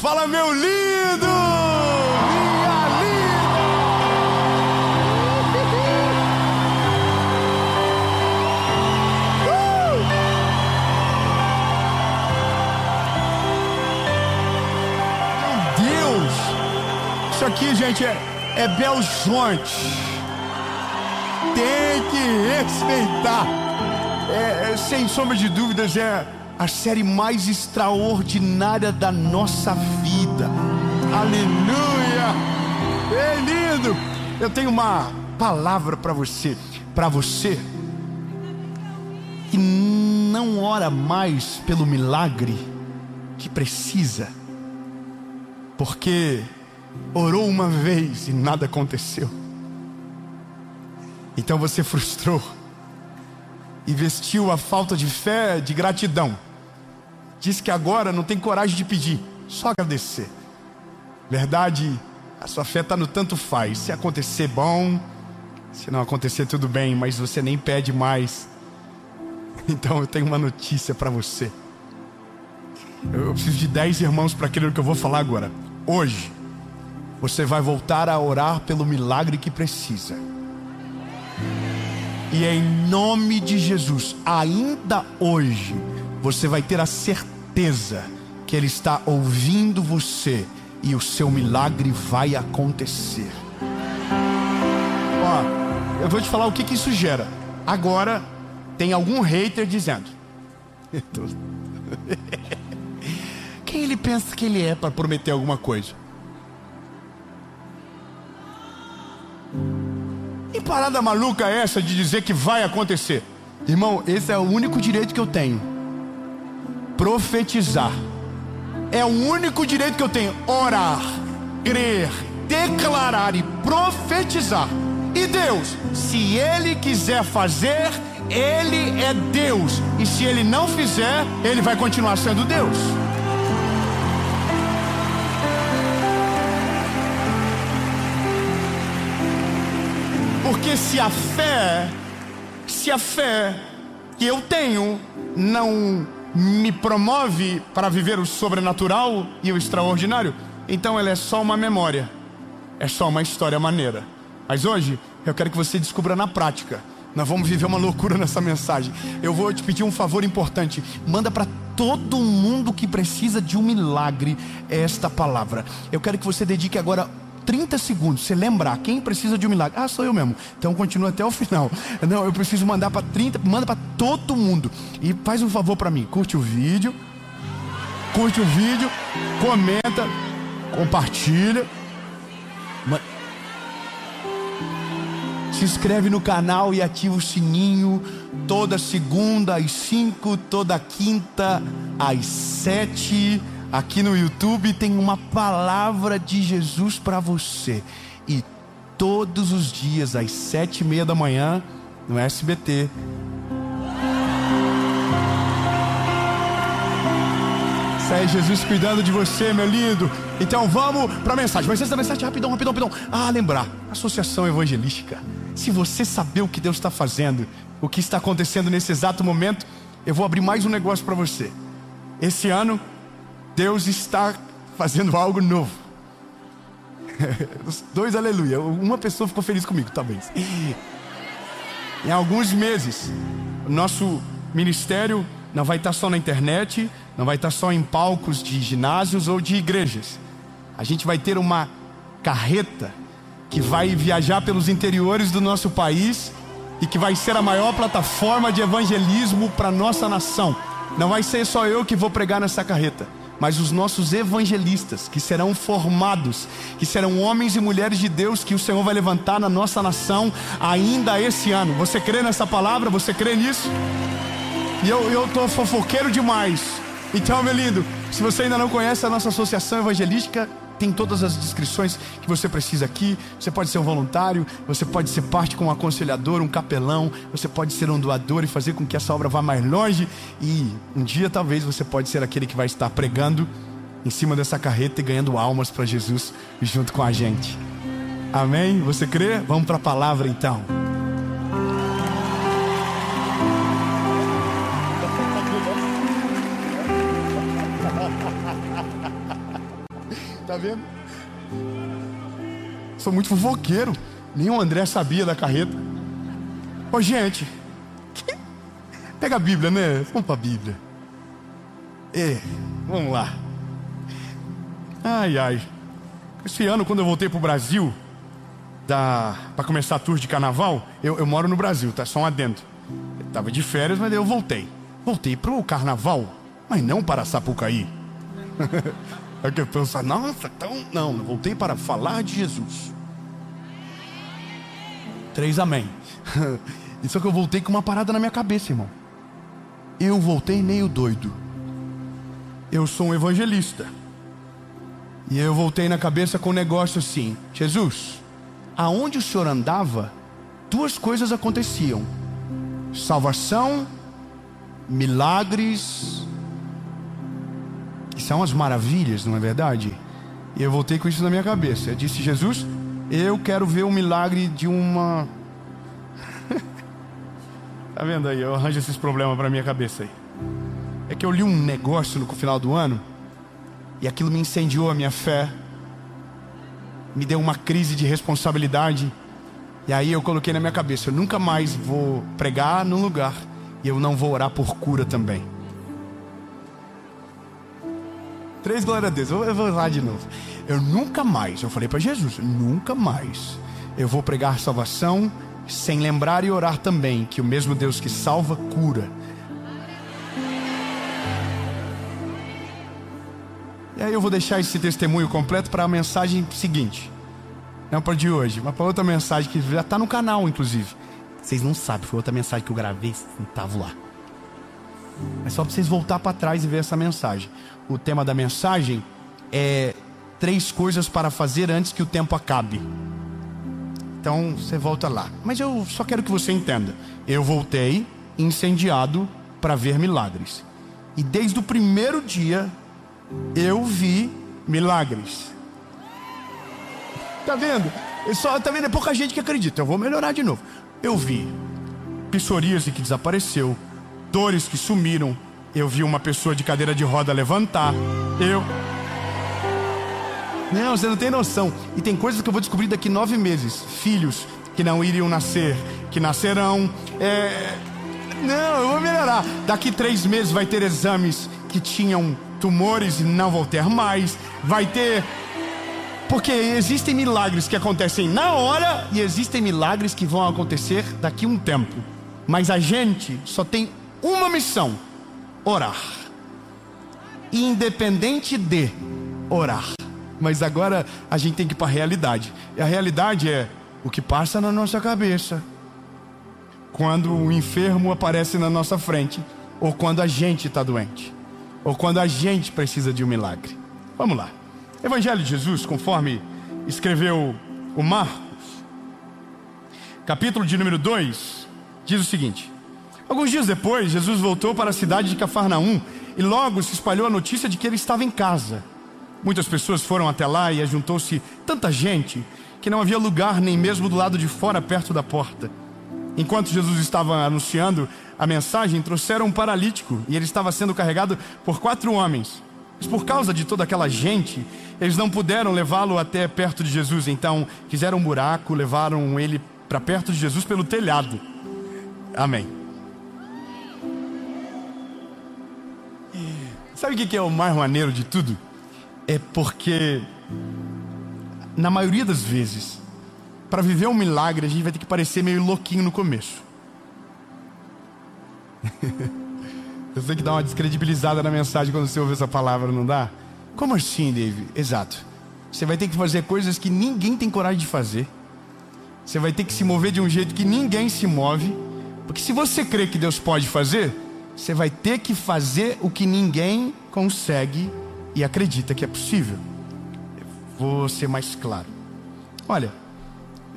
Fala, meu lindo! Minha linda! Meu Deus! Isso aqui, gente, é Belo Horizonte. Tem que respeitar. Sem sombra de dúvidas, é a série mais extraordinária da nossa vida. Aleluia! É lindo! Eu tenho uma palavra para você que não ora mais pelo milagre que precisa, porque orou uma vez e nada aconteceu. Então você frustrou e vestiu a falta de fé de gratidão. Diz que agora não tem coragem de pedir, só agradecer. Verdade, a sua fé está no tanto faz. Se acontecer, bom. Se não acontecer, tudo bem, mas você nem pede mais. Então eu tenho uma notícia para você. Eu preciso de 10 irmãos para aquilo que eu vou falar agora. Hoje, você vai voltar a orar pelo milagre que precisa. E em nome de Jesus, ainda hoje, você vai ter a certeza que Ele está ouvindo você e o seu milagre vai acontecer. Ó, eu vou te falar o que isso gera. Agora, tem algum hater dizendo: quem ele pensa que ele é para prometer alguma coisa? Que parada maluca é essa de dizer que vai acontecer? Irmão, esse é o único direito que eu tenho. Profetizar. É o único direito que eu tenho. Orar, crer, declarar e profetizar. E Deus, se Ele quiser fazer, Ele é Deus. E se Ele não fizer, Ele vai continuar sendo Deus. Porque se a fé que eu tenho não me promove para viver o sobrenatural e o extraordinário, então ela é só uma memória, é só uma história maneira. Mas hoje eu quero que você descubra na prática. Nós vamos viver uma loucura nessa mensagem. Eu vou te pedir um favor importante. Manda para todo mundo que precisa de um milagre esta palavra. Eu quero que você dedique agora 30 segundos, você lembrar quem precisa de um milagre. Ah, sou eu mesmo. Então continua até o final. Não, eu preciso mandar para 30, manda para todo mundo. E faz um favor para mim, curte o vídeo, comenta, compartilha, se inscreve no canal e ativa o sininho. Toda segunda às 5, toda quinta às 7. Aqui no YouTube tem uma palavra de Jesus para você. E todos os dias às 7:30 da manhã no SBT. Isso aí, Jesus cuidando de você, meu lindo. Então vamos para a mensagem. Mas essa mensagem, rapidão. Lembrar, associação evangelística. Se você saber o que Deus está fazendo, o que está acontecendo nesse exato momento, eu vou abrir mais um negócio para você. Esse ano Deus está fazendo algo novo. Os dois, aleluia. Uma pessoa ficou feliz comigo, talvez. Em alguns meses, o nosso ministério não vai estar só na internet, não vai estar só em palcos de ginásios ou de igrejas. A gente vai ter uma carreta que vai viajar pelos interiores do nosso país e que vai ser a maior plataforma de evangelismo para a nossa nação. Não vai ser só eu que vou pregar nessa carreta, mas os nossos evangelistas, que serão formados, que serão homens e mulheres de Deus, que o Senhor vai levantar na nossa nação ainda esse ano. Você crê nessa palavra? Você crê nisso? E eu estou fofoqueiro demais. Então, meu lindo, se você ainda não conhece a nossa associação evangelística, tem todas as descrições que você precisa aqui. Você pode ser um voluntário, você pode ser parte com um aconselhador, um capelão, você pode ser um doador e fazer com que essa obra vá mais longe. E um dia talvez você pode ser aquele que vai estar pregando em cima dessa carreta e ganhando almas para Jesus junto com a gente. Amém? Você crê? Vamos para a palavra então. Tá vendo? Sou muito fofoqueiro. Nem o André sabia da carreta. Ô, gente, pega a Bíblia, né? Vamos pra Bíblia. Vamos lá. Ai. Esse ano, quando eu voltei pro Brasil, para começar a tour de carnaval, eu moro no Brasil, tá? Só um adendo. Eu tava de férias, mas eu voltei. Voltei pro carnaval, mas não para Sapucaí. É que eu penso, nossa, então não, voltei para falar de Jesus. 3 amém. Só que eu voltei com uma parada na minha cabeça, irmão. Eu voltei meio doido. Eu sou um evangelista. E eu voltei na cabeça com um negócio assim: Jesus, aonde o Senhor andava, 2 coisas aconteciam: salvação, milagres, que são as maravilhas, não é verdade? E eu voltei com isso na minha cabeça. Eu disse: Jesus, eu quero ver um milagre de uma... Tá vendo aí? Eu arranjo esses problemas para minha cabeça aí. É que eu li um negócio no final do ano e aquilo me incendiou a minha fé, me deu uma crise de responsabilidade. E aí eu coloquei na minha cabeça: eu nunca mais vou pregar num lugar e eu não vou orar por cura também. 3 glória a Deus. Eu vou lá de novo. Eu nunca mais, eu falei para Jesus, nunca mais eu vou pregar salvação sem lembrar e orar também que o mesmo Deus que salva, cura. E aí eu vou deixar esse testemunho completo para a mensagem seguinte. Não para de hoje, mas para outra mensagem que já está no canal, inclusive. Vocês não sabem, foi outra mensagem que eu gravei, não estava lá. É só para vocês voltar para trás e ver essa mensagem. O tema da mensagem é 3 coisas para fazer antes que o tempo acabe. Então você volta lá. Mas eu só quero que você entenda. Eu voltei incendiado para ver milagres. E desde o primeiro dia eu vi milagres. Tá vendo? Tá vendo? É pouca gente que acredita. Eu vou melhorar de novo. Eu vi psoríase que desapareceu, dores que sumiram. Eu vi uma pessoa de cadeira de roda levantar. Não, você não tem noção. E tem coisas que eu vou descobrir daqui 9 meses. Filhos que não iriam nascer, que nascerão. Não, eu vou melhorar. Daqui 3 meses vai ter exames que tinham tumores e não vão ter mais. Vai ter... Porque existem milagres que acontecem na hora e existem milagres que vão acontecer daqui a um tempo. Mas a gente só tem uma missão: orar. Independente de orar. Mas agora a gente tem que ir para a realidade. E a realidade é o que passa na nossa cabeça quando o enfermo aparece na nossa frente, ou quando a gente está doente, ou quando a gente precisa de um milagre. Vamos lá. Evangelho de Jesus, conforme escreveu o Marcos, capítulo de número 2, diz o seguinte: alguns dias depois, Jesus voltou para a cidade de Cafarnaum e logo se espalhou a notícia de que ele estava em casa. Muitas pessoas foram até lá e ajuntou-se tanta gente que não havia lugar nem mesmo do lado de fora, perto da porta. Enquanto Jesus estava anunciando a mensagem, trouxeram um paralítico e ele estava sendo carregado por 4 homens. Mas por causa de toda aquela gente, eles não puderam levá-lo até perto de Jesus. Então fizeram um buraco, levaram ele para perto de Jesus pelo telhado. Amém. Sabe o que é o mais maneiro de tudo? É porque, na maioria das vezes, para viver um milagre, a gente vai ter que parecer meio louquinho no começo. Eu sei que dá uma descredibilizada na mensagem quando você ouve essa palavra, não dá? Como assim, David? Exato. Você vai ter que fazer coisas que ninguém tem coragem de fazer. Você vai ter que se mover de um jeito que ninguém se move. Porque se você crê que Deus pode fazer, você vai ter que fazer o que ninguém consegue e acredita que é possível. Eu vou ser mais claro. Olha,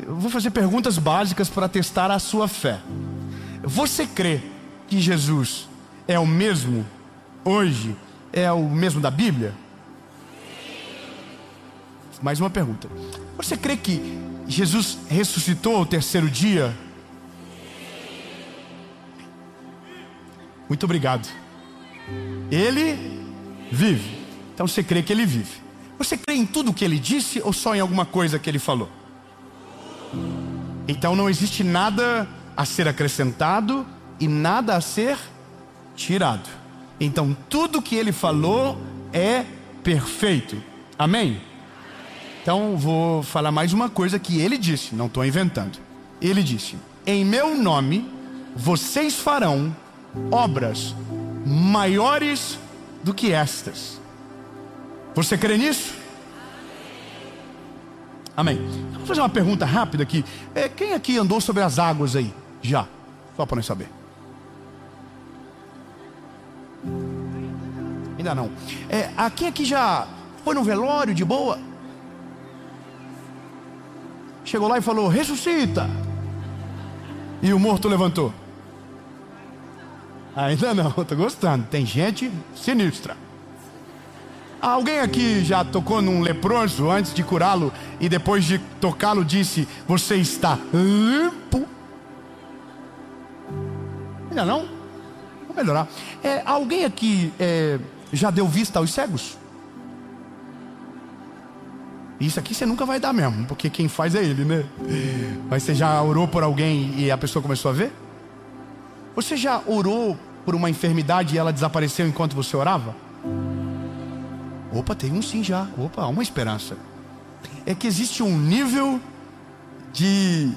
eu vou fazer perguntas básicas para testar a sua fé. Você crê que Jesus é o mesmo hoje? É o mesmo da Bíblia? Mais uma pergunta. Você crê que Jesus ressuscitou ao 3º dia? Muito obrigado. Ele vive. Então você crê que ele vive. Você crê em tudo que ele disse ou só em alguma coisa que ele falou? Então não existe nada a ser acrescentado e nada a ser tirado. Então tudo que ele falou é perfeito. Amém? Então vou falar mais uma coisa que ele disse, não estou inventando. Ele disse: em meu nome vocês farão obras maiores do que estas. Você crê nisso? Amém. Vou fazer uma pergunta rápida aqui. Quem aqui andou sobre as águas aí? Já? Só para nós saber. Ainda não. Quem aqui já foi no velório de boa? Chegou lá e falou: ressuscita. E o morto levantou? Ainda não, estou gostando. Tem gente sinistra. Alguém aqui já tocou num leproso antes de curá-lo e depois de tocá-lo disse: você está limpo? Ainda não? Vou melhorar. Alguém aqui já deu vista aos cegos? Isso aqui você nunca vai dar mesmo, porque quem faz é ele, né? Mas você já orou por alguém e a pessoa começou a ver? Você já orou por uma enfermidade e ela desapareceu enquanto você orava? Opa, tem um sim já. Opa, há uma esperança. É que existe um nível de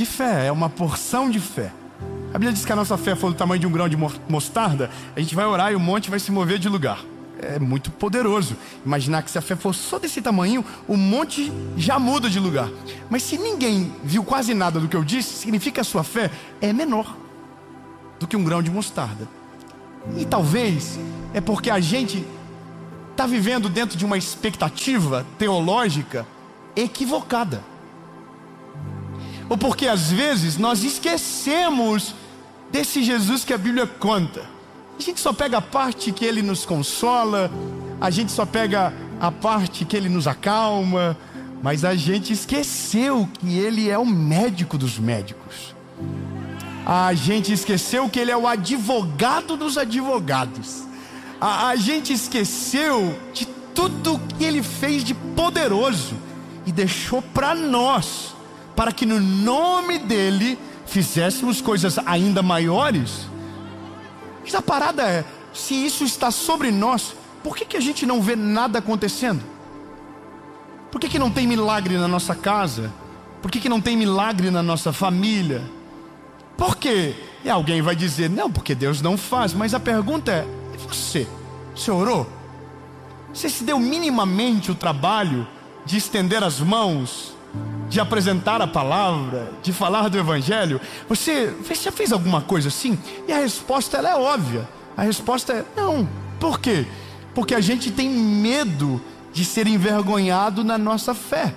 fé, é uma porção de fé. A Bíblia diz que a nossa fé for do tamanho de um grão de mostarda, a gente vai orar e o monte vai se mover de lugar. É muito poderoso imaginar que se a fé for só desse tamanho, o monte já muda de lugar. Mas se ninguém viu quase nada do que eu disse, significa que a sua fé é menor do que um grão de mostarda. E talvez é porque a gente está vivendo dentro de uma expectativa teológica equivocada. Ou porque às vezes nós esquecemos desse Jesus que a Bíblia conta. A gente só pega a parte que ele nos consola, a gente só pega a parte que ele nos acalma, mas a gente esqueceu que ele é o médico dos médicos. A gente esqueceu que ele é o advogado dos advogados. A gente esqueceu de tudo que ele fez de poderoso e deixou para nós, para que no nome dele fizéssemos coisas ainda maiores. Mas a parada é, se isso está sobre nós, por que a gente não vê nada acontecendo? Por que não tem milagre na nossa casa? Por que não tem milagre na nossa família? Por quê? E alguém vai dizer: não, porque Deus não faz. Mas a pergunta é: e você? Você orou? Você se deu minimamente o trabalho de estender as mãos, de apresentar a palavra, de falar do Evangelho? Você já fez alguma coisa assim? E a resposta ela é óbvia. A resposta é não. Por quê? Porque a gente tem medo de ser envergonhado na nossa fé.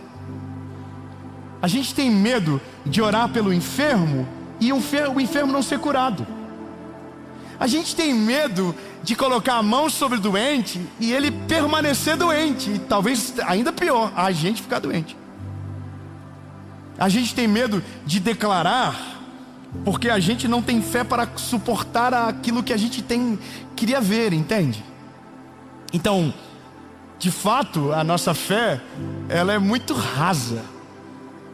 A gente tem medo de orar pelo enfermo e o enfermo não ser curado. A gente tem medo de colocar a mão sobre o doente e ele permanecer doente, e talvez ainda pior, a gente ficar doente. A gente tem medo de declarar, porque a gente não tem fé para suportar aquilo que a gente queria ver, entende? Então, de fato, a nossa fé, ela é muito rasa.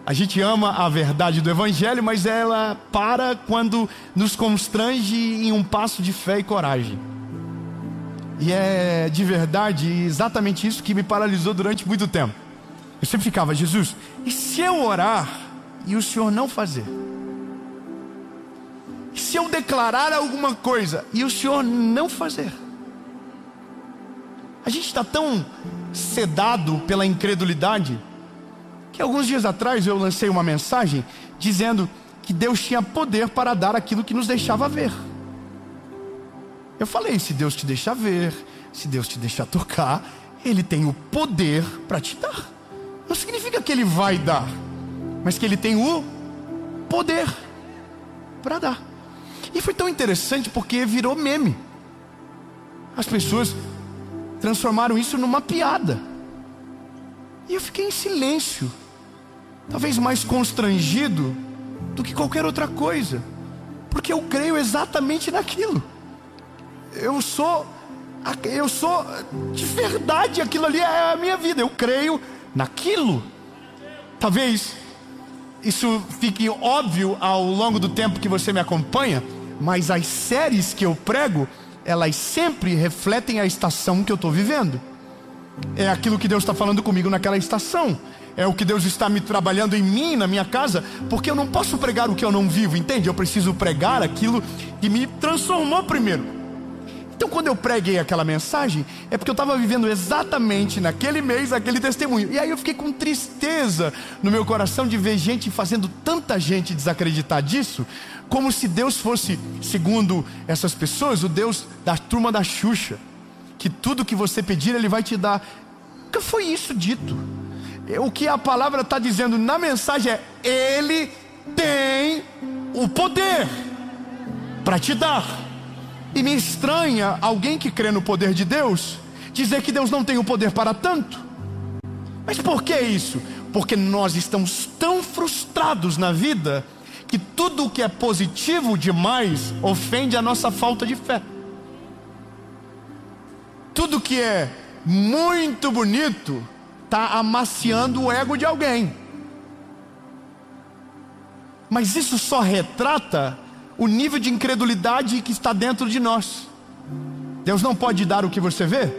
A gente ama a verdade do Evangelho, mas ela para quando nos constrange em um passo de fé e coragem. E é de verdade exatamente isso que me paralisou durante muito tempo. Eu sempre ficava: Jesus, e se eu orar e o Senhor não fazer? E se eu declarar alguma coisa e o Senhor não fazer? A gente está tão sedado pela incredulidade que alguns dias atrás eu lancei uma mensagem dizendo que Deus tinha poder para dar aquilo que nos deixava ver. Eu falei: se Deus te deixa ver, se Deus te deixa tocar, Ele tem o poder para te dar. Não significa que Ele vai dar, mas que Ele tem o poder para dar. E foi tão interessante porque virou meme. As pessoas transformaram isso numa piada. E eu fiquei em silêncio, talvez mais constrangido do que qualquer outra coisa, porque eu creio exatamente naquilo. Eu sou Eu sou de verdade, aquilo ali é a minha vida, eu creio naquilo. Talvez isso fique óbvio ao longo do tempo que você me acompanha, mas as séries que eu prego, elas sempre refletem a estação que eu estou vivendo. É aquilo que Deus está falando comigo naquela estação. É o que Deus está me trabalhando em mim, na minha casa, porque eu não posso pregar o que eu não vivo, entende? Eu preciso pregar aquilo que me transformou primeiro. Então quando eu preguei aquela mensagem, é porque eu estava vivendo exatamente naquele mês, aquele testemunho. E aí eu fiquei com tristeza no meu coração de ver gente fazendo tanta gente desacreditar disso, como se Deus fosse, segundo essas pessoas, o Deus da turma da Xuxa, que tudo que você pedir Ele vai te dar. Nunca foi isso dito. O que a palavra está dizendo na mensagem é: Ele tem o poder para te dar. E me estranha alguém que crê no poder de Deus dizer que Deus não tem o poder para tanto. Mas por que isso? Porque nós estamos tão frustrados na vida que tudo o que é positivo demais ofende a nossa falta de fé. Tudo que é muito bonito está amaciando o ego de alguém. Mas isso só retrata o nível de incredulidade que está dentro de nós. Deus não pode dar o que você vê?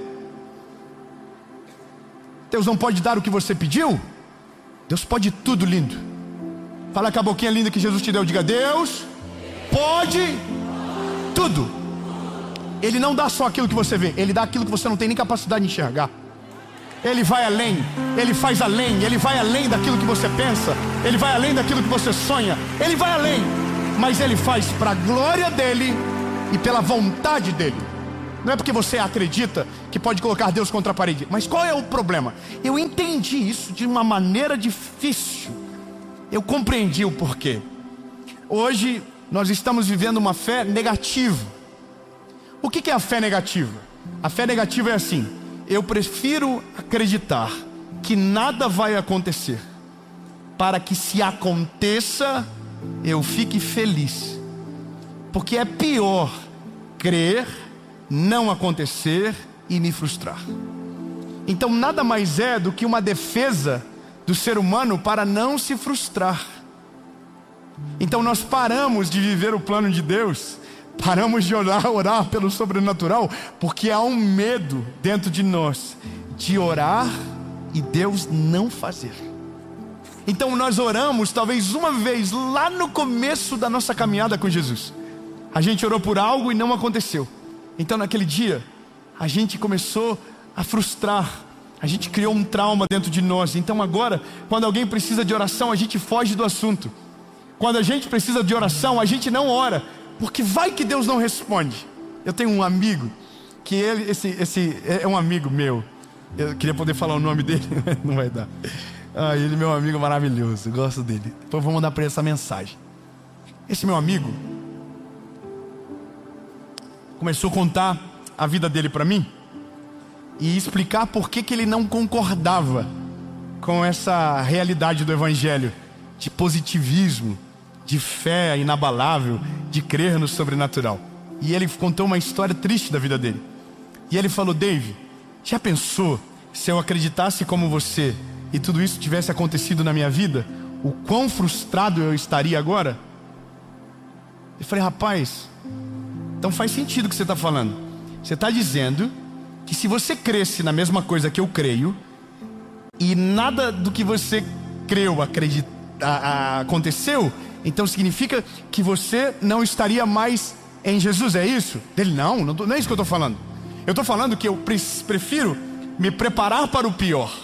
Deus não pode dar o que você pediu? Deus pode tudo, lindo. Fala com a boquinha linda que Jesus te deu. Diga: Deus pode tudo. Ele não dá só aquilo que você vê, Ele dá aquilo que você não tem nem capacidade de enxergar. Ele vai além, Ele faz além, Ele vai além daquilo que você pensa, Ele vai além daquilo que você sonha, Ele vai além. Mas Ele faz para a glória dEle e pela vontade dEle. Não é porque você acredita que pode colocar Deus contra a parede. Mas qual é o problema? Eu entendi isso de uma maneira difícil. Eu compreendi o porquê. Hoje nós estamos vivendo uma fé negativa. O que é a fé negativa? A fé negativa é assim: eu prefiro acreditar que nada vai acontecer, para que se aconteça eu fique feliz. Porque é pior crer, não acontecer e me frustrar. Então nada mais é do que uma defesa do ser humano para não se frustrar. Então nós paramos de viver o plano de Deus, paramos de orar pelo sobrenatural, porque há um medo dentro de nós de orar e Deus não fazer. Então nós oramos talvez uma vez lá no começo da nossa caminhada com Jesus. A gente orou por algo e não aconteceu. Então naquele dia a gente começou a frustrar. A gente criou um trauma dentro de nós. Então agora, quando alguém precisa de oração, a gente foge do assunto. Quando a gente precisa de oração, a gente não ora, porque vai que Deus não responde. Eu tenho um amigo que esse é um amigo meu. Eu queria poder falar o nome dele, mas não vai dar. Ele é meu amigo maravilhoso, eu gosto dele. Depois eu vou mandar para ele essa mensagem. Esse meu amigo começou a contar a vida dele para mim e explicar por que ele não concordava com essa realidade do evangelho, de positivismo, de fé inabalável, de crer no sobrenatural. E ele contou uma história triste da vida dele. E ele falou: Dave, já pensou se eu acreditasse como você e tudo isso tivesse acontecido na minha vida, o quão frustrado eu estaria agora? Eu falei: rapaz, então faz sentido o que você está falando. Você está dizendo que se você cresce na mesma coisa que eu creio, e nada do que você creu aconteceu, então significa que você não estaria mais em Jesus, é isso? Ele: não é isso que eu estou falando. Eu estou falando que eu prefiro me preparar para o pior,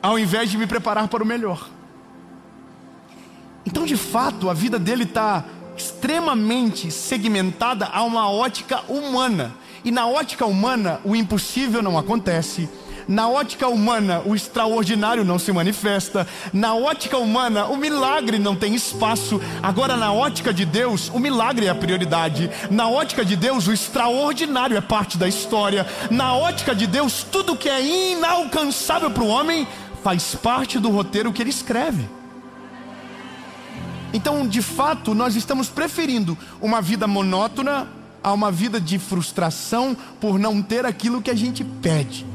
ao invés de me preparar para o melhor. Então de fato a vida dele está extremamente segmentada a uma ótica humana. E na ótica humana o impossível não acontece. Na ótica humana o extraordinário não se manifesta. Na ótica humana o milagre não tem espaço. Agora na ótica de Deus o milagre é a prioridade. Na ótica de Deus o extraordinário é parte da história. Na ótica de Deus tudo que é inalcançável para o homem faz parte do roteiro que ele escreve. Então de fato nós estamos preferindo uma vida monótona, a uma vida de frustração por não ter aquilo que a gente pede.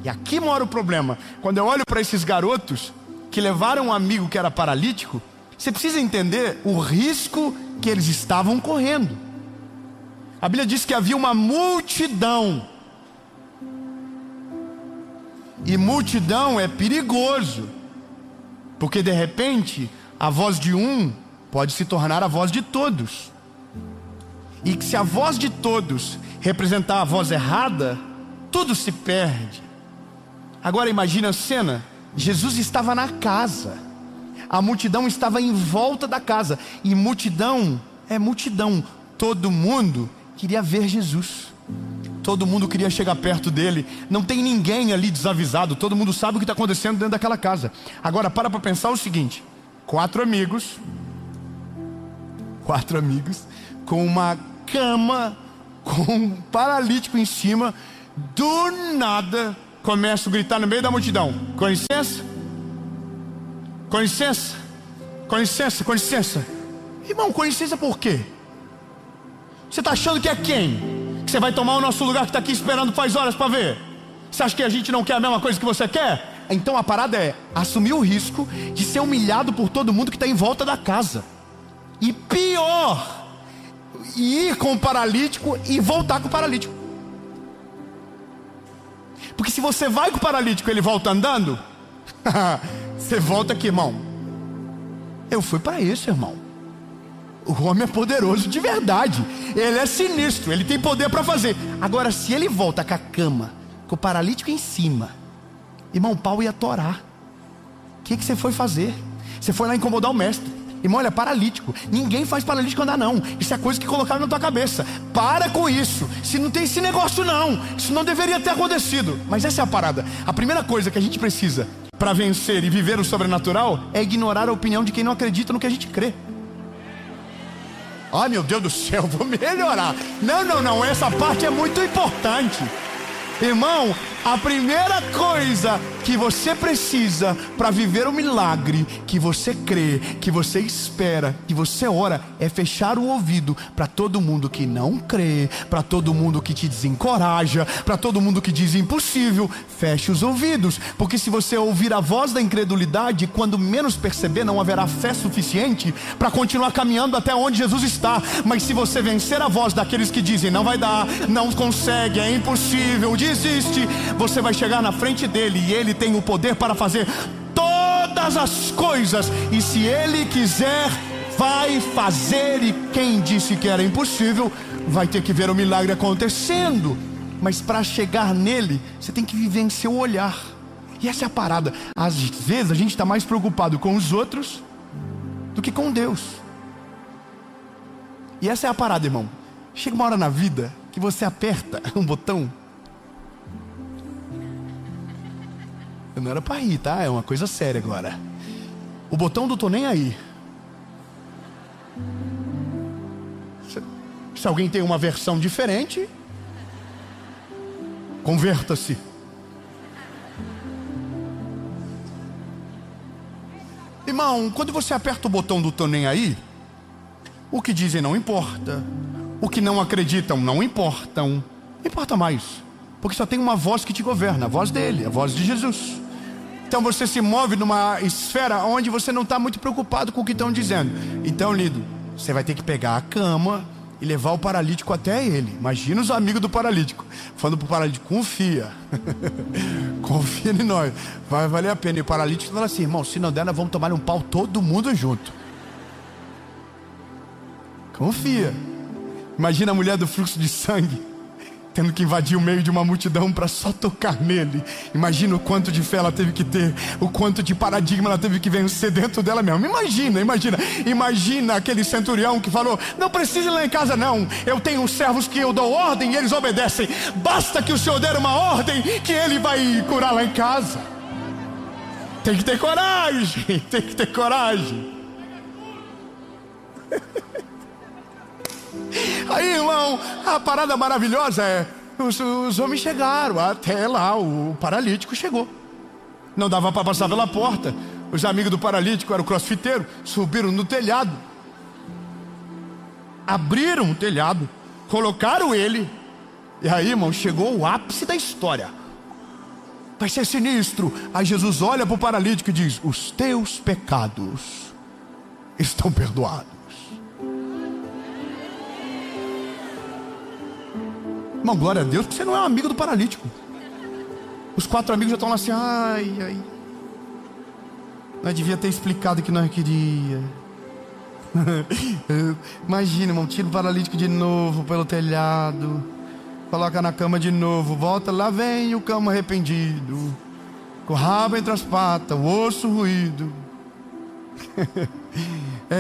E aqui mora o problema. Quando eu olho para esses garotos que levaram um amigo que era paralítico, você precisa entender o risco que eles estavam correndo. A Bíblia diz que havia uma multidão. E multidão é perigoso, porque de repente a voz de um pode se tornar a voz de todos. E que se a voz de todos representar a voz errada, tudo se perde. Agora imagina a cena. Jesus estava na casa, a multidão estava em volta da casa. E multidão é multidão. Todo mundo queria ver Jesus, todo mundo queria chegar perto dele. Não tem ninguém ali desavisado, todo mundo sabe o que está acontecendo dentro daquela casa. Agora para pensar o seguinte: quatro amigos com uma cama, com um paralítico em cima. Do nada começam a gritar no meio da multidão: com licença, com licença, com licença, com licença. Irmão, com licença por quê? Você está achando que é quem? Que você vai tomar o nosso lugar que está aqui esperando faz horas para ver? Você acha que a gente não quer a mesma coisa que você quer? Então a parada é assumir o risco de ser humilhado por todo mundo que está em volta da casa. E pior, ir com o paralítico e voltar com o paralítico. Porque se você vai com o paralítico e ele volta andando, você volta aqui, irmão. Eu fui para isso, irmão. O homem é poderoso de verdade, ele é sinistro, ele tem poder para fazer. Agora se ele volta com a cama, com o paralítico em cima, irmão, o pau ia torar. O que você foi fazer? Você foi lá incomodar o mestre. Irmão, ele é paralítico. Ninguém faz paralítico andar não. Isso é coisa que colocaram na tua cabeça. Para com isso. Se não tem esse negócio não, isso não deveria ter acontecido. Mas essa é a parada. A primeira coisa que a gente precisa para vencer e viver o sobrenatural é ignorar a opinião de quem não acredita no que a gente crê. Ai meu Deus do céu, vou melhorar. Não, essa parte é muito importante. Irmão, a primeira coisa que você precisa para viver o milagre que você crê, que você espera, que você ora, é fechar o ouvido para todo mundo que não crê, para todo mundo que te desencoraja, para todo mundo que diz impossível. Feche os ouvidos, porque se você ouvir a voz da incredulidade, quando menos perceber, não haverá fé suficiente para continuar caminhando até onde Jesus está. Mas se você vencer a voz daqueles que dizem não vai dar, não consegue, é impossível, desiste, você vai chegar na frente dele e ele tem o poder para fazer todas as coisas. E se ele quiser, vai fazer. E quem disse que era impossível vai ter que ver o milagre acontecendo. Mas para chegar nele, você tem que viver em seu olhar. E essa é a parada. Às vezes a gente está mais preocupado com os outros do que com Deus. E essa é a parada, irmão. Chega uma hora na vida que você aperta um botão. Não era pra rir, tá? É uma coisa séria agora. O botão do tô nem aí. Se alguém tem uma versão diferente, converta-se. Irmão, quando você aperta o botão do tô nem aí, o que dizem não importa, o que não acreditam não importam. Não importa mais, porque só tem uma voz que te governa, a voz dele, a voz de Jesus. Então você se move numa esfera onde você não está muito preocupado com o que estão dizendo. Então, lindo, você vai ter que pegar a cama e levar o paralítico até ele. Imagina os amigos do paralítico falando pro paralítico: confia. Confia em nós, vai valer a pena. E o paralítico fala assim: irmão, se não der, nós vamos tomar um pau todo mundo junto. Confia. Imagina a mulher do fluxo de sangue tendo que invadir o meio de uma multidão para só tocar nele. Imagina o quanto de fé ela teve que ter, o quanto de paradigma ela teve que vencer dentro dela mesma. Imagina aquele centurião que falou: não precisa ir lá em casa não, eu tenho servos que eu dou ordem e eles obedecem, basta que o Senhor der uma ordem que ele vai curar lá em casa. Tem que ter coragem, tem que ter coragem. Aí, irmão, a parada maravilhosa é: os homens chegaram até lá, o paralítico chegou. Não dava para passar pela porta. Os amigos do paralítico eram crossfiteiro, subiram no telhado, abriram o telhado, colocaram ele. E aí, irmão, chegou o ápice da história. Vai ser sinistro. Aí Jesus olha para o paralítico e diz: os teus pecados estão perdoados. Irmão, glória a Deus, porque você não é um amigo do paralítico. Os 4 amigos já estão lá assim: ai, ai, nós devia ter explicado que nós queria. Imagina, irmão, tira o paralítico de novo pelo telhado, coloca na cama de novo, volta, lá vem o cão arrependido, com o rabo entre as patas, o osso ruído.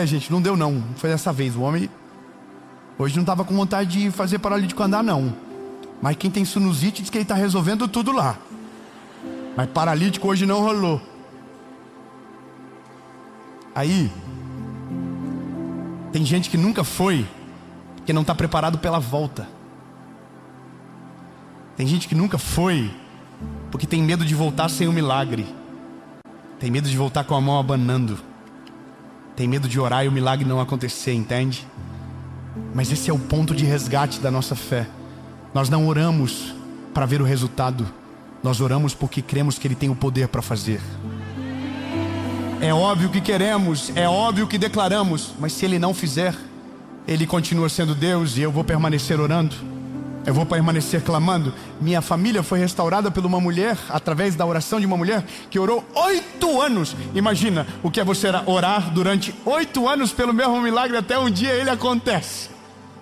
Gente, não deu não, foi dessa vez. O homem hoje não estava com vontade de fazer paralítico andar não. Mas quem tem sinusite diz que ele está resolvendo tudo lá. Mas paralítico hoje não rolou. Aí tem gente que nunca foi, que não está preparado pela volta. Tem gente que nunca foi, porque tem medo de voltar sem um milagre. Tem medo de voltar com a mão abanando. Tem medo de orar e o milagre não acontecer, entende? Mas esse é o ponto de resgate da nossa fé. Nós não oramos para ver o resultado. Nós oramos porque cremos que Ele tem o poder para fazer. É óbvio que queremos, é óbvio que declaramos, mas se Ele não fizer, Ele continua sendo Deus e eu vou permanecer orando. Eu vou permanecer clamando. Minha família foi restaurada por uma mulher, através da oração de uma mulher que orou 8 anos. Imagina o que é você orar durante 8 anos pelo mesmo milagre, até um dia ele acontece.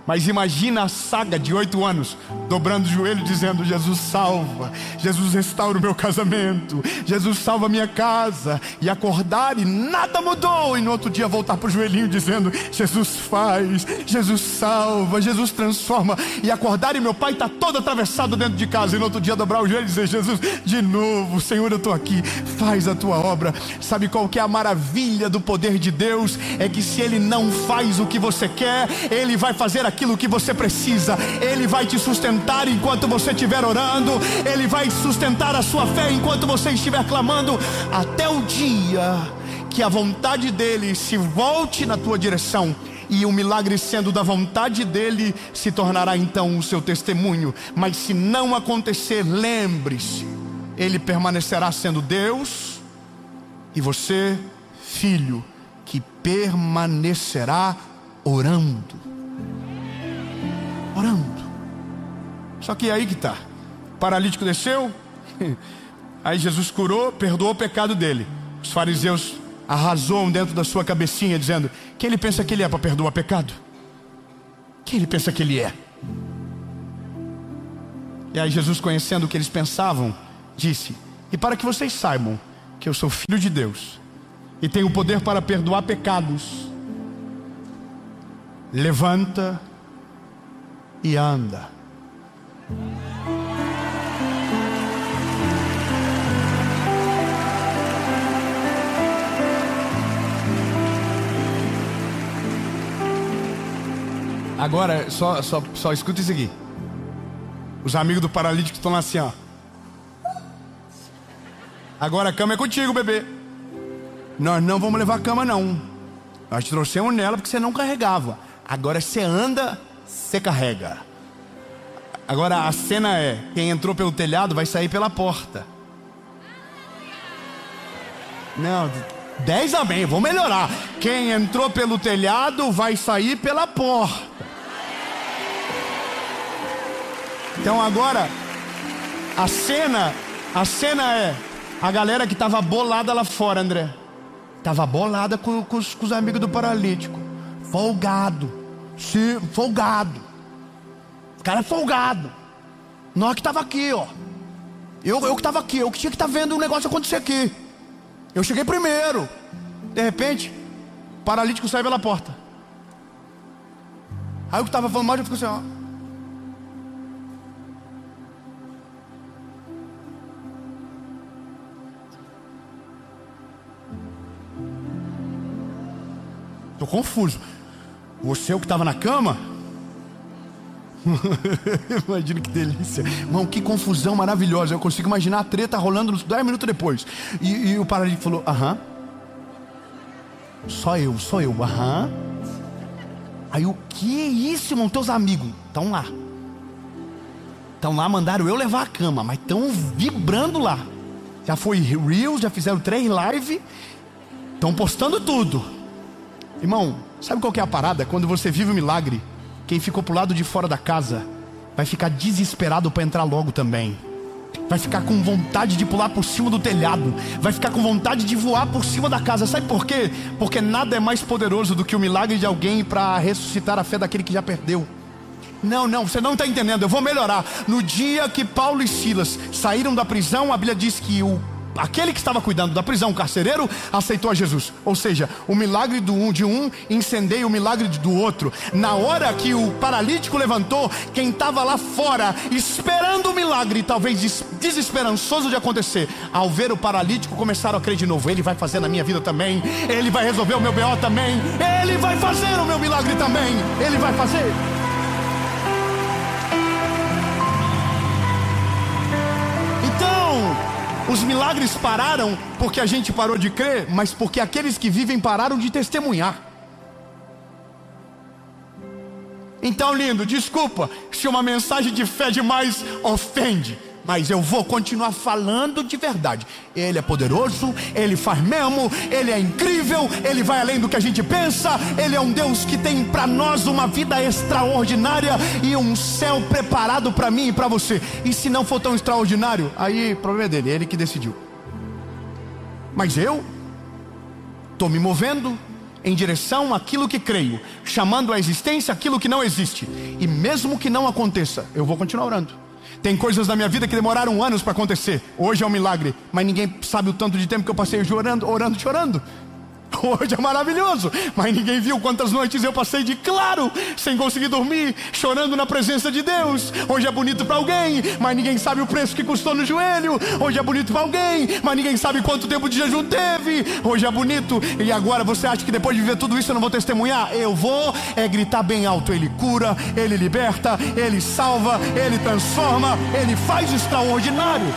Mas imagina a saga de 8 anos, dobrando o joelho dizendo: Jesus salva, Jesus restaura o meu casamento, Jesus salva a minha casa. E acordar e nada mudou, e no outro dia voltar para o joelhinho dizendo: Jesus faz, Jesus salva, Jesus transforma. E acordar e meu pai está todo atravessado dentro de casa, e no outro dia dobrar o joelho e dizer: Jesus, de novo, Senhor, eu estou aqui, faz a tua obra. Sabe qual que é a maravilha do poder de Deus? É que se Ele não faz o que você quer, Ele vai fazer aquilo que você precisa. Ele vai te sustentar enquanto você estiver orando. Ele vai sustentar a sua fé enquanto você estiver clamando, até o dia que a vontade dEle se volte na tua direção. E o milagre, sendo da vontade dEle, se tornará então o seu testemunho. Mas se não acontecer, lembre-se, Ele permanecerá sendo Deus, e você, filho, que permanecerá orando. Só que aí que está. O paralítico desceu, aí Jesus curou, perdoou o pecado dele. Os fariseus arrasou dentro da sua cabecinha, dizendo: quem ele pensa que ele é para perdoar pecado? Quem ele pensa que ele é? E aí Jesus, conhecendo o que eles pensavam, disse: e para que vocês saibam que eu sou filho de Deus e tenho o poder para perdoar pecados, levanta e anda. Agora, só escuta isso aqui. Os amigos do paralítico estão lá assim, ó. Agora a cama é contigo, bebê. Nós não vamos levar a cama, não. Nós te trouxemos nela porque você não carregava. Agora você anda, você carrega. Agora a cena é: quem entrou pelo telhado vai sair pela porta. Não, 10 amém, vou melhorar. Quem entrou pelo telhado vai sair pela porta. Então agora a cena é a galera que estava bolada lá fora, André. Estava bolada com os amigos do paralítico. Folgado. Sim, folgado. O cara é folgado. Nós que estava aqui, ó. Eu que estava aqui, eu que tinha que estar vendo o negócio acontecer aqui. Eu cheguei primeiro. De repente, o paralítico saiu pela porta. Aí o que estava falando mal já ficou assim, ó. Estou confuso. Você é o que estava na cama? Imagina que delícia. Irmão, que confusão maravilhosa. Eu consigo imaginar a treta rolando 10 minutos depois. E o paralítico falou: aham. Só eu, aham. Aí o que é isso, irmão? Teus amigos estão lá. Estão lá, mandaram eu levar a cama, mas estão vibrando lá. Já foi Reels, já fizeram 3 lives, estão postando tudo. Irmão, sabe qual que é a parada? Quando você vive o milagre, quem ficou pro lado de fora da casa vai ficar desesperado para entrar logo também. Vai ficar com vontade de pular por cima do telhado, vai ficar com vontade de voar por cima da casa. Sabe por quê? Porque nada é mais poderoso do que o milagre de alguém para ressuscitar a fé daquele que já perdeu. Não, você não está entendendo, eu vou melhorar. No dia que Paulo e Silas saíram da prisão, a Bíblia diz que aquele que estava cuidando da prisão, o carcereiro, aceitou a Jesus. Ou seja, o milagre de um incendeia o milagre do outro. Na hora que o paralítico levantou, quem estava lá fora esperando o milagre, talvez desesperançoso de acontecer, ao ver o paralítico, começaram a crer de novo. Ele vai fazer na minha vida também, ele vai resolver o meu BO também, ele vai fazer o meu milagre também, ele vai fazer. Os milagres pararam porque a gente parou de crer, mas porque aqueles que vivem pararam de testemunhar. Então, lindo, desculpa se uma mensagem de fé demais ofende, mas eu vou continuar falando de verdade. Ele é poderoso, Ele faz mesmo, Ele é incrível, Ele vai além do que a gente pensa. Ele é um Deus que tem para nós uma vida extraordinária e um céu preparado para mim e para você. E se não for tão extraordinário, aí o problema é dele, Ele que decidiu. Mas eu estou me movendo em direção àquilo que creio, chamando à existência aquilo que não existe. E mesmo que não aconteça, eu vou continuar orando. Tem coisas na minha vida que demoraram anos para acontecer. Hoje é um milagre, mas ninguém sabe o tanto de tempo que eu passei orando, chorando. Hoje é maravilhoso, mas ninguém viu quantas noites eu passei de claro, sem conseguir dormir, chorando na presença de Deus. Hoje é bonito para alguém, mas ninguém sabe o preço que custou no joelho. Hoje é bonito para alguém, mas ninguém sabe quanto tempo de jejum teve. Hoje é bonito, e agora você acha que depois de viver tudo isso eu não vou testemunhar? Eu vou gritar bem alto. Ele cura, Ele liberta, Ele salva, Ele transforma, Ele faz extraordinário.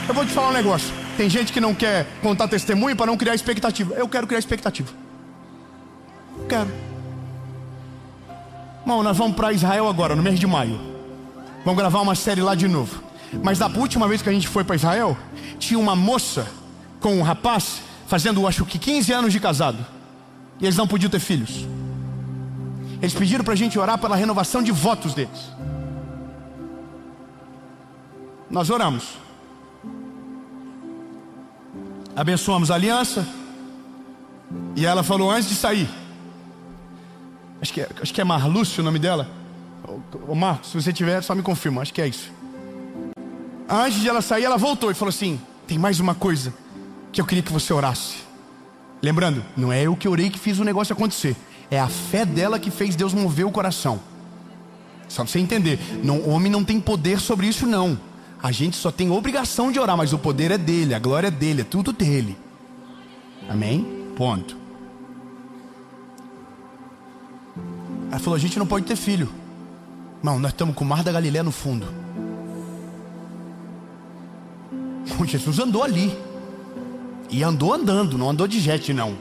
Eu vou te falar um negócio. Tem gente que não quer contar testemunho para não criar expectativa. Eu quero criar expectativa. Quero. Bom, nós vamos para Israel agora, no mês de maio. Vamos gravar uma série lá de novo. Mas da última vez que a gente foi para Israel, tinha uma moça com um rapaz fazendo, acho que 15 anos de casado. E eles não podiam ter filhos. Eles pediram para a gente orar pela renovação de votos deles. Nós oramos. Abençoamos a aliança. E ela falou antes de sair, acho que é Marlúcio o nome dela. Ô Marcos, se você tiver, só me confirma, acho que é isso. Antes de ela sair, ela voltou e falou assim: tem mais uma coisa que eu queria que você orasse. Lembrando, não é eu que orei que fiz o negócio acontecer, é a fé dela que fez Deus mover o coração. Só pra você entender, o homem não tem poder sobre isso não. A gente só tem obrigação de orar, mas o poder é dele, a glória é dele, é tudo dele. Amém? Ponto. Ela falou: a gente não pode ter filho. Não, nós estamos com o Mar da Galileia no fundo. O Jesus andou ali. E andou andando, não andou de jet não.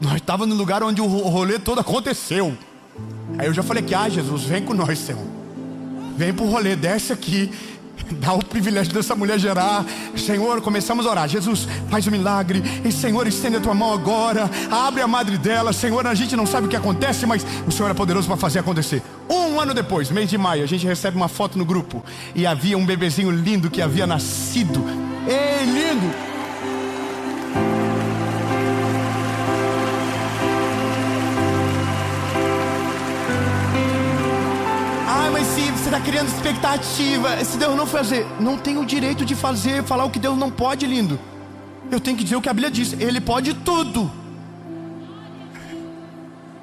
Nós estávamos no lugar onde o rolê todo aconteceu. Aí eu já falei que, Jesus, vem com nós, Senhor. Vem pro rolê, desce aqui, dá o privilégio dessa mulher gerar. Senhor, começamos a orar. Jesus, faz o milagre. E Senhor, estende a tua mão agora. Abre a madre dela. Senhor, a gente não sabe o que acontece, mas o Senhor é poderoso para fazer acontecer. 1 ano depois, mês de maio, a gente recebe uma foto no grupo. E havia um bebezinho lindo que havia nascido. Ei, lindo! Você está criando expectativa. Se Deus não fazer, não tem o direito de fazer, falar o que Deus não pode, lindo. Eu tenho que dizer o que a Bíblia diz. Ele pode tudo.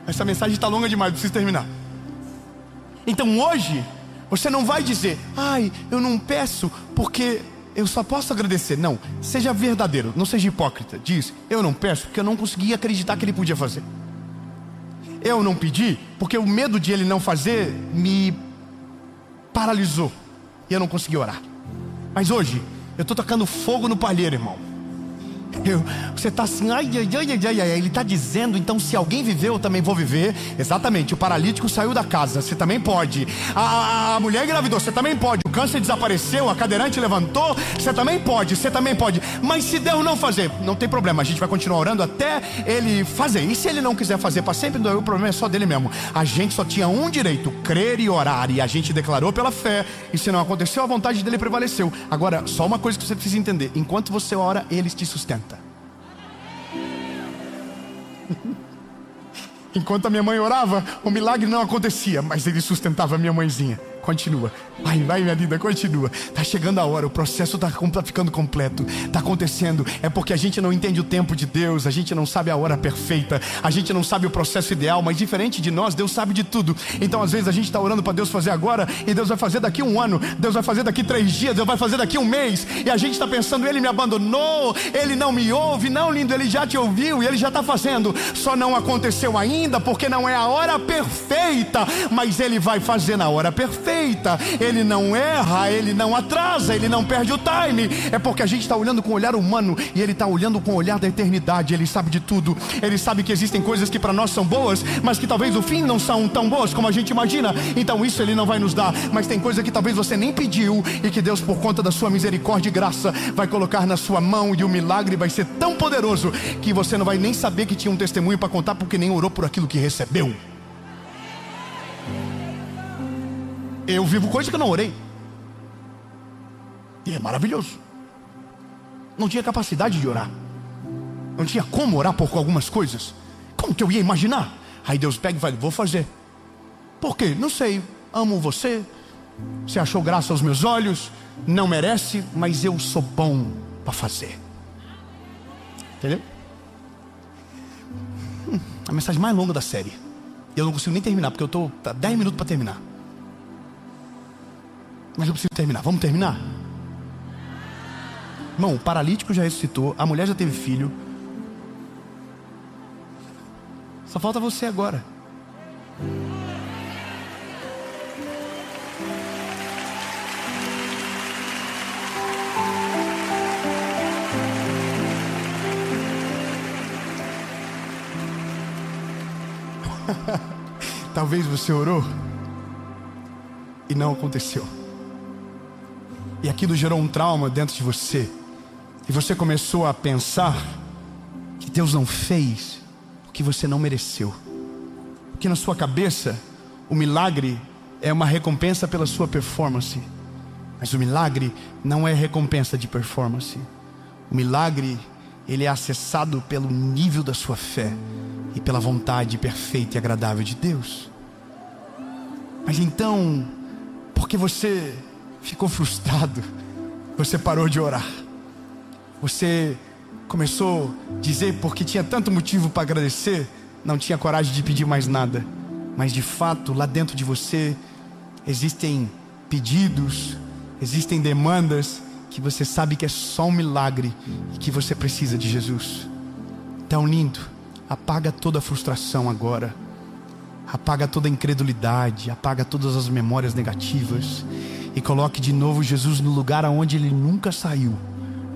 Essa mensagem está longa demais, preciso terminar. Então hoje, você não vai dizer: eu não peço porque eu só posso agradecer. Não, seja verdadeiro, não seja hipócrita. Diz: eu não peço porque eu não consegui acreditar que Ele podia fazer. Eu não pedi porque o medo de Ele não fazer me paralisou e eu não consegui orar. Mas hoje eu estou tocando fogo no palheiro, irmão. Você está assim, ai, ele está dizendo, então se alguém viveu, eu também vou viver. Exatamente, o paralítico saiu da casa, você também pode. A mulher engravidou, você também pode. O câncer desapareceu, a cadeirante levantou, você também pode, você também pode. Mas se Deus não fazer, não tem problema, a gente vai continuar orando até Ele fazer. E se Ele não quiser fazer para sempre, o problema é só dele mesmo. A gente só tinha um direito, crer e orar. E a gente declarou pela fé, e se não aconteceu, a vontade dele prevaleceu. Agora, só uma coisa que você precisa entender: enquanto você ora, Ele te sustenta. Enquanto a minha mãe orava, o milagre não acontecia, mas Ele sustentava a minha mãezinha. Continua, vai minha linda, continua. Está chegando a hora, o processo está ficando completo, está acontecendo. É porque a gente não entende o tempo de Deus, a gente não sabe a hora perfeita, a gente não sabe o processo ideal. Mas diferente de nós, Deus sabe de tudo. Então às vezes a gente está orando para Deus fazer agora, e Deus vai fazer daqui 1 ano, Deus vai fazer daqui 3 dias, Deus vai fazer daqui 1 mês. E a gente está pensando, Ele me abandonou, Ele não me ouve. Não, lindo, Ele já te ouviu e Ele já está fazendo. Só não aconteceu ainda porque não é a hora perfeita, mas Ele vai fazer na hora perfeita. Ele não erra, Ele não atrasa, Ele não perde o time. É porque a gente está olhando com o olhar humano e Ele está olhando com o olhar da eternidade. Ele sabe de tudo. Ele sabe que existem coisas que para nós são boas, mas que talvez no fim não são tão boas como a gente imagina. Então isso Ele não vai nos dar. Mas tem coisa que talvez você nem pediu, e que Deus, por conta da sua misericórdia e graça, vai colocar na sua mão. E o milagre vai ser tão poderoso que você não vai nem saber que tinha um testemunho para contar, porque nem orou por aquilo que recebeu. Eu vivo coisa que eu não orei, e é maravilhoso. Não tinha capacidade de orar, não tinha como orar por algumas coisas. Como que eu ia imaginar? Aí Deus pega e fala, vou fazer. Por quê? Não sei, amo você, você achou graça aos meus olhos, não merece, mas eu sou bom para fazer. Entendeu? A mensagem mais longa da série, eu não consigo nem terminar, porque eu estou 10 minutos para terminar. Mas eu preciso terminar, vamos terminar? Irmão, o paralítico já ressuscitou, a mulher já teve filho. Só falta você agora. Talvez você orou e não aconteceu, e aquilo gerou um trauma dentro de você, e você começou a pensar que Deus não fez porque você não mereceu, porque na sua cabeça o milagre é uma recompensa pela sua performance. Mas o milagre não é recompensa de performance. O milagre, ele é acessado pelo nível da sua fé e pela vontade perfeita e agradável de Deus. Mas então, porque você ficou frustrado, você parou de orar. Você começou a dizer, porque tinha tanto motivo para agradecer, não tinha coragem de pedir mais nada. Mas de fato, lá dentro de você existem pedidos, existem demandas que você sabe que é só um milagre e que você precisa de Jesus. Então, lindo, apaga toda a frustração agora, apaga toda a incredulidade, apaga todas as memórias negativas e coloque de novo Jesus no lugar aonde Ele nunca saiu,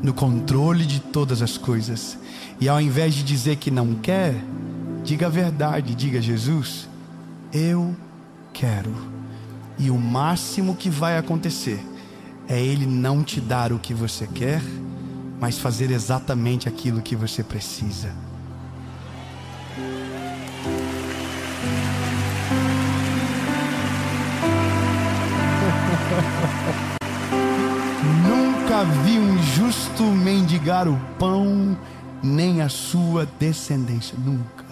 no controle de todas as coisas. E ao invés de dizer que não quer, diga a verdade, diga: Jesus, eu quero. E o máximo que vai acontecer é Ele não te dar o que você quer, mas fazer exatamente aquilo que você precisa. Nunca vi um justo mendigar o pão, nem a sua descendência. Nunca.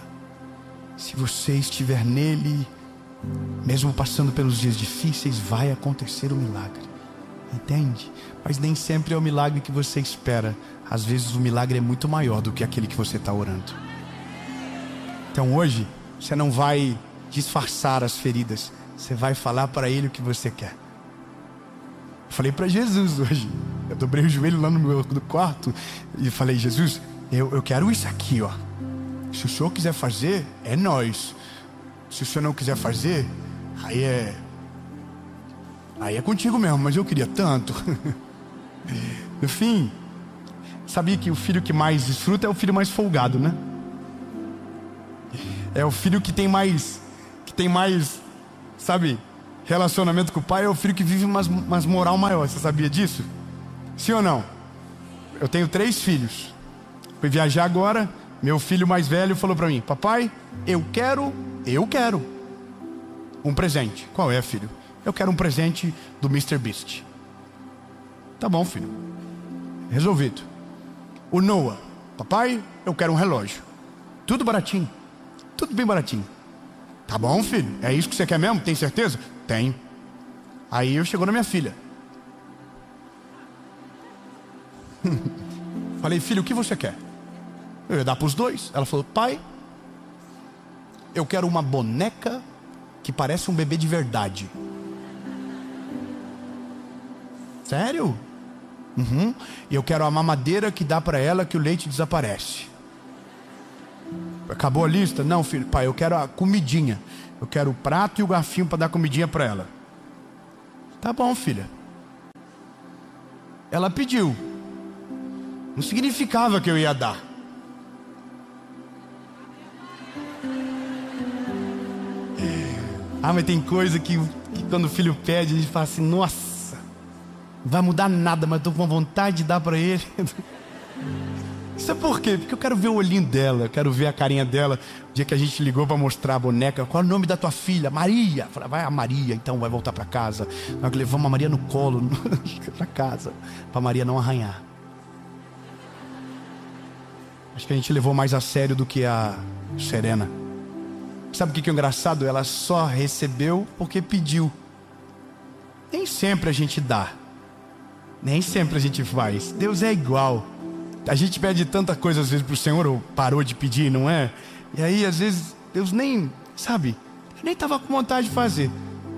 Se você estiver nele, mesmo passando pelos dias difíceis, vai acontecer o milagre. Entende? Mas nem sempre é o milagre que você espera. Às vezes o milagre é muito maior do que aquele que você está orando. Então hoje, você não vai disfarçar as feridas, você vai falar para Ele o que você quer. Eu falei para Jesus hoje, eu dobrei o joelho lá no meu quarto e falei: Jesus, eu quero isso aqui, ó. Se o Senhor quiser fazer, é nós. Se o Senhor não quiser fazer, aí é contigo mesmo, mas eu queria tanto. No fim, Sabia que o filho que mais desfruta é o filho mais folgado, né? É o filho que tem mais, sabe, relacionamento com o pai. É o filho que vive umas moral maior. Você sabia disso? Sim ou não? Eu tenho 3 filhos. Fui viajar agora. Meu filho mais velho falou pra mim: papai, eu quero um presente. Qual é, filho? Eu quero um presente do Mr. Beast. Tá bom, filho, resolvido. O Noah: papai, eu quero um relógio. Tudo baratinho, tudo bem baratinho. Tá bom, filho, é isso que você quer mesmo? Tem certeza? Tenho. Aí eu chegou na minha filha. Falei: filho, o que você quer? Eu ia dar para os 2. Ela falou: pai, eu quero uma boneca que parece um bebê de verdade. Sério? Uhum. E eu quero a mamadeira que dá para ela, que o leite desaparece. Acabou a lista? Não, filho. Pai, eu quero a comidinha. Eu quero o prato e o garfinho para dar comidinha para ela. Tá bom, filha. Ela pediu. Não significava que eu ia dar. Mas tem coisa que quando o filho pede, a gente fala assim: nossa, não vai mudar nada, mas estou com vontade de dar para ele. Isso é por quê? Porque eu quero ver o olhinho dela, eu quero ver a carinha dela. O dia que a gente ligou para mostrar a boneca: qual é o nome da tua filha? Maria. Falei: vai a Maria, então vai voltar para casa. Nós levamos a Maria no colo para casa, para Maria não arranhar. Acho que a gente levou mais a sério do que a Serena. Sabe o que é engraçado? Ela só recebeu porque pediu. Nem sempre a gente dá, nem sempre a gente faz. Deus é igual. A gente pede tanta coisa às vezes para o Senhor, ou parou de pedir, não é? E aí às vezes Deus nem, sabe, nem estava com vontade de fazer.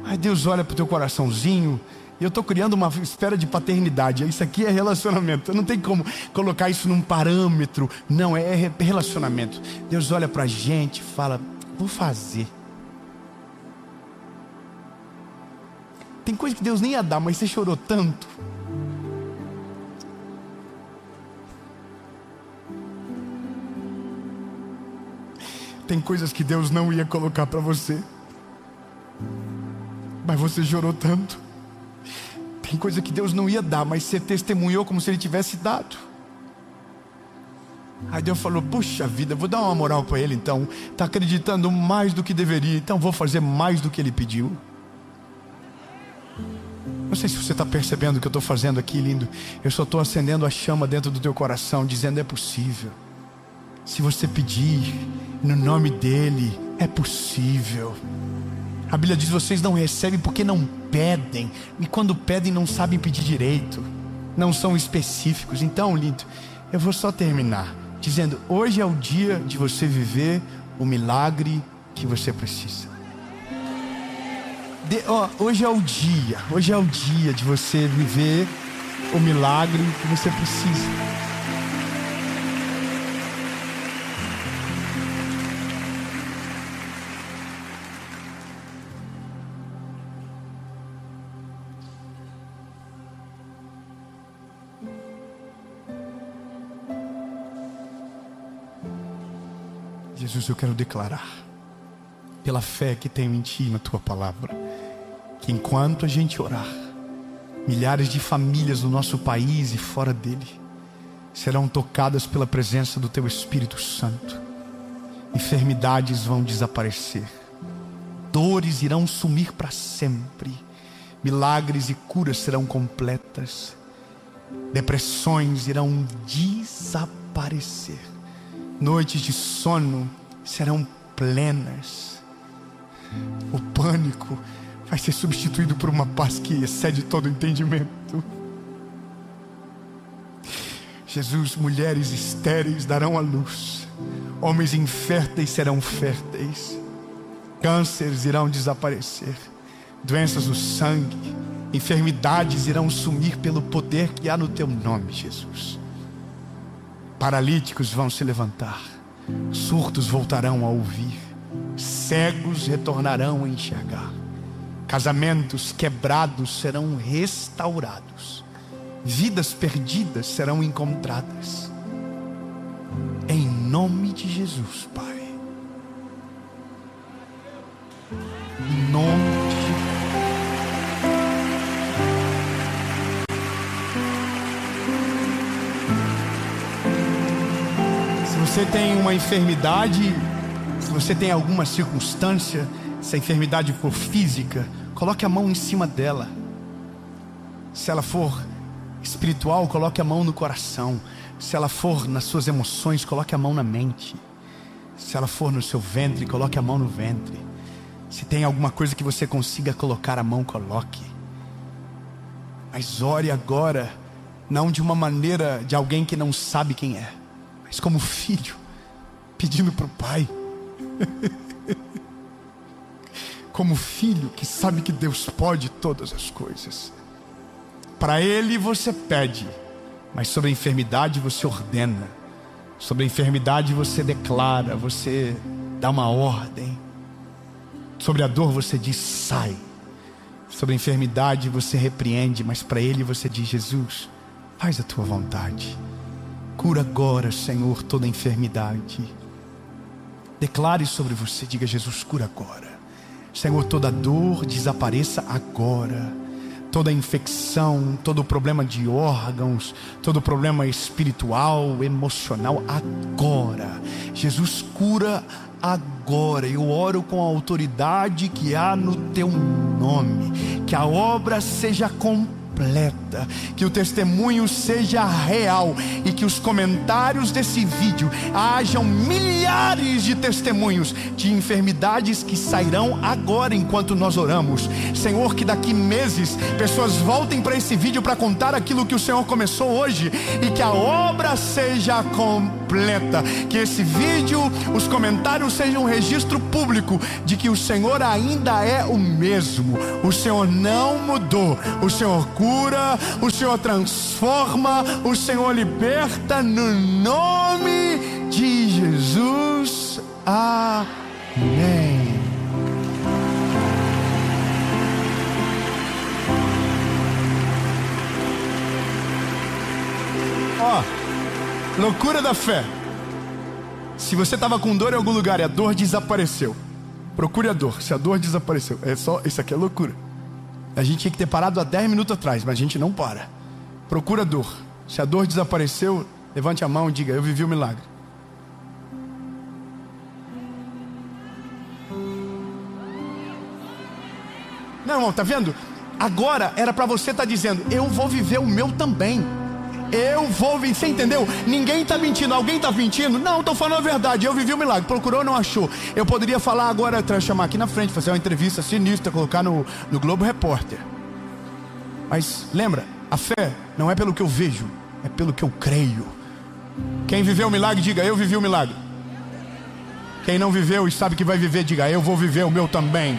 Aí Deus olha para o teu coraçãozinho. E eu estou criando uma esfera de paternidade. Isso aqui é relacionamento. Não tem como colocar isso num parâmetro. Não, é relacionamento. Deus olha para a gente e fala: vou fazer. Tem coisa que Deus nem ia dar, mas você chorou tanto. Tem coisas que Deus não ia colocar para você, mas você chorou tanto. Tem coisa que Deus não ia dar, mas você testemunhou como se Ele tivesse dado. Aí Deus falou: puxa vida, vou dar uma moral para ele então. Está acreditando mais do que deveria, então vou fazer mais do que ele pediu. Não sei se você está percebendo o que eu estou fazendo aqui, lindo. Eu só estou acendendo a chama dentro do teu coração, dizendo: é possível. Se você pedir no nome dEle, é possível. A Bíblia diz: vocês não recebem porque não pedem. E quando pedem não sabem pedir direito. Não são específicos. Então, lindo, eu vou só terminar dizendo: hoje é o dia de você viver o milagre que você precisa. Hoje é o dia de você viver o milagre que você precisa. Jesus, eu quero declarar, pela fé que tenho em Ti e na Tua palavra, que enquanto a gente orar, milhares de famílias do nosso país e fora dele serão tocadas pela presença do Teu Espírito Santo. Enfermidades vão desaparecer, dores irão sumir para sempre, milagres e curas serão completas, depressões irão desaparecer, noites de sono serão plenas, o pânico vai ser substituído por uma paz que excede todo entendimento. Jesus, mulheres estéreis darão à luz, homens inférteis serão férteis, cânceres irão desaparecer, doenças do sangue, enfermidades irão sumir pelo poder que há no Teu nome, Jesus. Paralíticos vão se levantar, surdos voltarão a ouvir, cegos retornarão a enxergar, casamentos quebrados serão restaurados, vidas perdidas serão encontradas. Em nome de Jesus, Pai. Em nome de Jesus. Se você tem uma enfermidade, se você tem alguma circunstância, se a enfermidade for física, coloque a mão em cima dela. Se ela for espiritual, coloque a mão no coração. Se ela for nas suas emoções, coloque a mão na mente. Se ela for no seu ventre, coloque a mão no ventre. Se tem alguma coisa que você consiga colocar a mão, coloque. Mas ore agora, não de uma maneira de alguém que não sabe quem é, mas como filho, pedindo para o Pai. Como filho que sabe que Deus pode todas as coisas. Para Ele você pede, mas sobre a enfermidade você ordena. Sobre a enfermidade você declara, você dá uma ordem. Sobre a dor você diz sai. Sobre a enfermidade você repreende, mas para Ele você diz: Jesus, faz a tua vontade. Cura agora, Senhor, toda a enfermidade. Declare sobre você, diga: Jesus, cura agora. Senhor, toda dor desapareça agora. Toda infecção, todo problema de órgãos, todo problema espiritual, emocional, agora. Jesus, cura agora. Eu oro com a autoridade que há no teu nome. Que a obra seja completa, que o testemunho seja real e que os comentários desse vídeo hajam milhares de testemunhos de enfermidades que sairão agora enquanto nós oramos. Senhor, que daqui meses pessoas voltem para esse vídeo para contar aquilo que o Senhor começou hoje e que a obra seja completa. Que esse vídeo, os comentários sejam um registro público de que o Senhor ainda é o mesmo. O Senhor não mudou. O Senhor cura, o Senhor transforma, o Senhor liberta, no nome de Jesus. Amém. Loucura da fé. Se você estava com dor em algum lugar e a dor desapareceu, procure a dor. Se a dor desapareceu, isso aqui é loucura. A gente tinha que ter parado há 10 minutos atrás, mas a gente não para. Procura a dor. Se a dor desapareceu, levante a mão e diga: eu vivi o milagre. Não, irmão, tá vendo? Agora era para você estar dizendo: eu vou viver o meu também. Eu vou viver, você entendeu? Ninguém está mentindo. Alguém está mentindo? Não, estou falando a verdade. Eu vivi o milagre. Procurou, não achou. Eu poderia falar agora, chamar aqui na frente, fazer uma entrevista sinistra, colocar no Globo Repórter. Mas lembra, a fé não é pelo que eu vejo, é pelo que eu creio. Quem viveu o milagre, diga: eu vivi o milagre. Quem não viveu e sabe que vai viver, diga: eu vou viver o meu também.